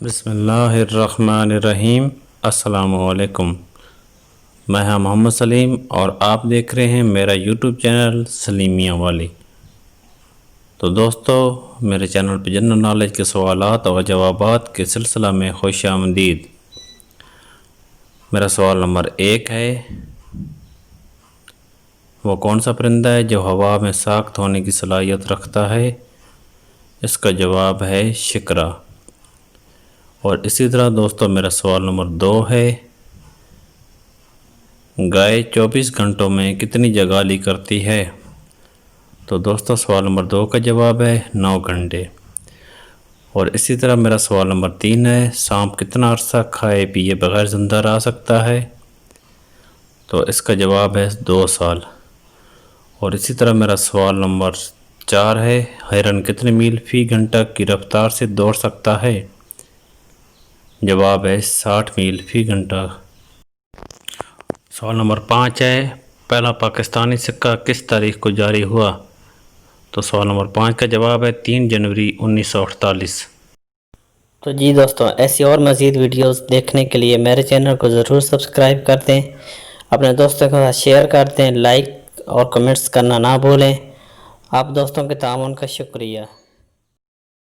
بسم اللہ الرحمن الرحیم۔ السلام علیکم، میں ہوں محمد سلیم اور آپ دیکھ رہے ہیں میرا یوٹیوب چینل سلیم میاں والی۔ تو دوستو، میرے چینل پہ جنرل نالج کے سوالات اور جوابات کے سلسلہ میں خوش آمدید۔ میرا سوال نمبر 1 ہے، وہ کون سا پرندہ ہے جو ہوا میں ساکت ہونے کی صلاحیت رکھتا ہے؟ اس کا جواب ہے شکرا۔ اور اسی طرح دوستو میرا سوال نمبر 2 ہے، گائے 24 گھنٹوں میں کتنی جگالی کرتی ہے؟ تو دوستو سوال نمبر 2 کا جواب ہے 9 گھنٹے۔ اور اسی طرح میرا سوال نمبر 3 ہے، سانپ کتنا عرصہ کھائے پیے بغیر زندہ رہ سکتا ہے؟ تو اس کا جواب ہے 2 سال۔ اور اسی طرح میرا سوال نمبر 4 ہے، ہرن کتنے میل فی گھنٹہ کی رفتار سے دوڑ سکتا ہے؟ جواب ہے 60 میل فی گھنٹہ۔ سوال نمبر 5 ہے، پہلا پاکستانی سکہ کس تاریخ کو جاری ہوا؟ تو سوال نمبر 5 کا جواب ہے 3 جنوری 1948۔ تو جی دوستوں، ایسی اور مزید ویڈیوز دیکھنے کے لیے میرے چینل کو ضرور سبسکرائب کر دیں، اپنے دوستوں کے ساتھ شیئر کر دیں، لائک اور کمنٹس کرنا نہ بھولیں۔ آپ دوستوں کے تعاون کا شکریہ۔